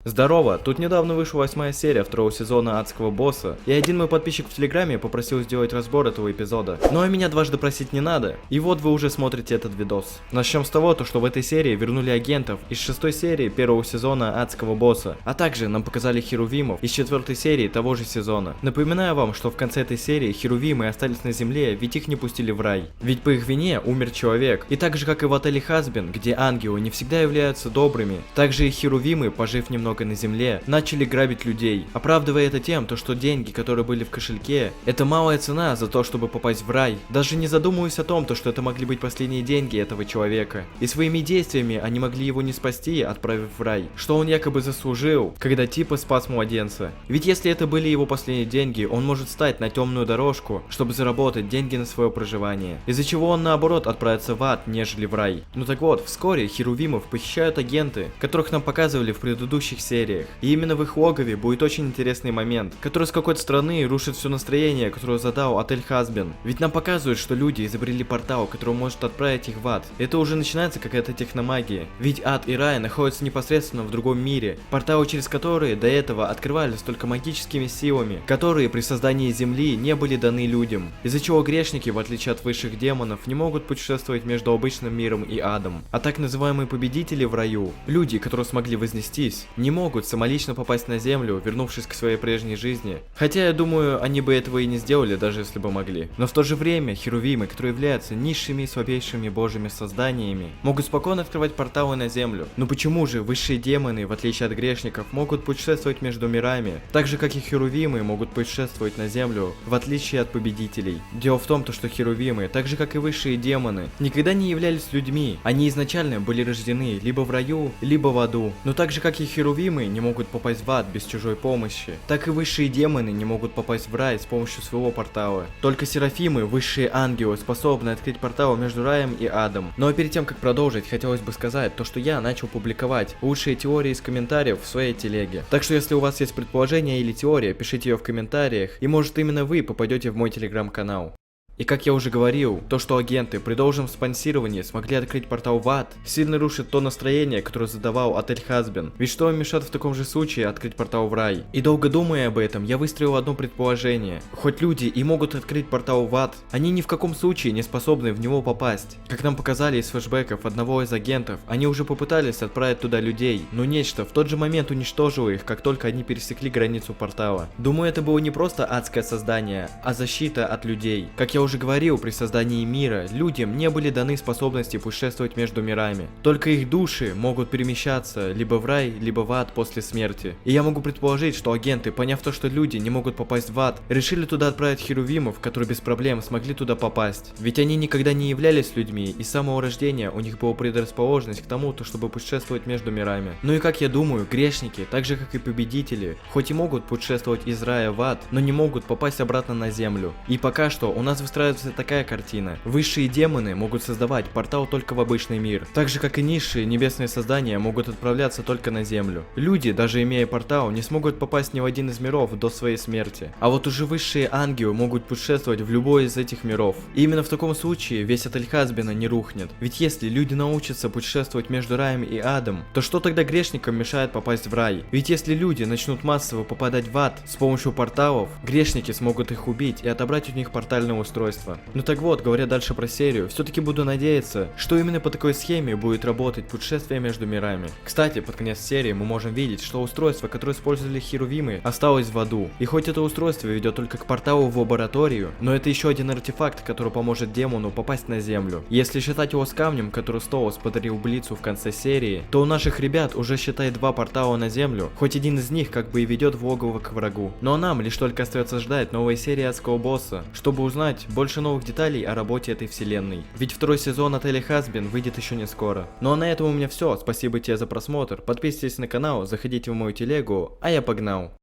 Здорово, тут недавно вышла 8-я серия второго сезона Адского босса, и один мой подписчик в Телеграме попросил сделать разбор этого эпизода. Ну а меня дважды просить не надо, и вот вы уже смотрите этот видос. Начнем с того, что в этой серии вернули агентов из 6-й серии первого сезона Адского босса, а также нам показали херувимов из 4-й серии того же сезона. Напоминаю вам, что в конце этой серии херувимы остались на земле, ведь их не пустили в рай. Ведь по их вине умер человек, и так же как и в отеле Хазбин, где ангелы не всегда являются добрыми, также и херувимы, пожив немного на земле, начали грабить людей, оправдывая это тем, что деньги, которые были в кошельке, это малая цена за то, чтобы попасть в рай, даже не задумываясь о том, что это могли быть последние деньги этого человека. И своими действиями они могли его не спасти, отправив в рай, что он якобы заслужил, когда типа спас младенца. Ведь если это были его последние деньги, он может стать на темную дорожку, чтобы заработать деньги на свое проживание, из-за чего он наоборот отправится в ад, нежели в рай. Ну так вот, вскоре херувимов похищают агенты, которых нам показывали в предыдущих сериях. И именно в их логове будет очень интересный момент, который с какой-то стороны рушит все настроение, которое задал отель Хазбин. Ведь нам показывают, что люди изобрели портал, который может отправить их в ад. Это уже начинается какая-то техномагия. Ведь ад и рай находятся непосредственно в другом мире, порталы через которые до этого открывались только магическими силами, которые при создании земли не были даны людям. Из-за чего грешники, в отличие от высших демонов, не могут путешествовать между обычным миром и адом. А так называемые победители в раю, люди, которые смогли вознестись, не могут самолично попасть на землю, вернувшись к своей прежней жизни. Хотя я думаю, они бы этого и не сделали, даже если бы могли. Но в то же время херувимы, которые являются низшими и слабейшими божьими созданиями, могут спокойно открывать порталы на землю. Но почему же высшие демоны, в отличие от грешников, могут путешествовать между мирами, так же как и херувимы могут путешествовать на землю, в отличие от победителей? Дело в том, что херувимы, так же как и высшие демоны, никогда не являлись людьми. Они изначально были рождены либо в раю, либо в аду. Но так же как и херувимы не могут попасть в ад без чужой помощи, так и высшие демоны не могут попасть в рай с помощью своего портала. Только серафимы, высшие ангелы, способны открыть портал между раем и адом. Ну а перед тем как продолжить, хотелось бы сказать что я начал публиковать лучшие теории из комментариев в своей телеге. Так что если у вас есть предположение или теория, пишите ее в комментариях, и может именно вы попадете в мой телеграм-канал. И как я уже говорил, то что агенты при должном спонсировании смогли открыть портал в ад, сильно рушит то настроение, которое задавал отель Хазбин. Ведь что им мешает в таком же случае открыть портал в рай? И долго думая об этом, я выстроил одно предположение. Хоть люди и могут открыть портал в ад, они ни в каком случае не способны в него попасть. Как нам показали из флешбеков одного из агентов, они уже попытались отправить туда людей, но нечто в тот же момент уничтожило их, как только они пересекли границу портала. Думаю, это было не просто адское создание, а защита от людей. Как я уже говорил, при создании мира людям не были даны способности путешествовать между мирами. Только их души могут перемещаться либо в рай, либо в ад после смерти. И я могу предположить, что агенты, поняв то, что люди не могут попасть в ад, решили туда отправить херувимов, которые без проблем смогли туда попасть. Ведь они никогда не являлись людьми, и с самого рождения у них была предрасположенность к тому, чтобы путешествовать между мирами. Ну и как я думаю, грешники, так же как и победители, хоть и могут путешествовать из рая в ад, но не могут попасть обратно на землю. И пока что у нас выстраивается такая картина. Высшие демоны могут создавать портал только в обычный мир, так же как и низшие небесные создания могут отправляться только на землю. Люди, даже имея портал, не смогут попасть ни в один из миров до своей смерти. А вот уже высшие ангелы могут путешествовать в любой из этих миров. И именно в таком случае весь отель Хазбина не рухнет. Ведь если люди научатся путешествовать между раем и адом, то что тогда грешникам мешает попасть в рай? Ведь если люди начнут массово попадать в ад с помощью порталов, грешники смогут их убить и отобрать у них портальное устройство. Ну так вот, говоря дальше про серию, все-таки буду надеяться, что именно по такой схеме будет работать путешествие между мирами. Кстати, под конец серии мы можем видеть, что устройство, которое использовали херувимы, осталось в аду. И хоть это устройство ведет только к порталу в лабораторию, но это еще один артефакт, который поможет демону попасть на землю. Если считать его с камнем, который Стоус подарил Блицу в конце серии, то у наших ребят уже считай 2 портала на землю, хоть один из них как бы и ведет в логово к врагу. Но а нам лишь только остается ждать новой серии Адского босса, чтобы узнать больше новых деталей о работе этой вселенной. Ведь второй сезон отеля Хазбин выйдет еще не скоро. Ну а на этом у меня все. Спасибо тебе за просмотр. Подписывайтесь на канал, заходите в мою телегу, а я погнал.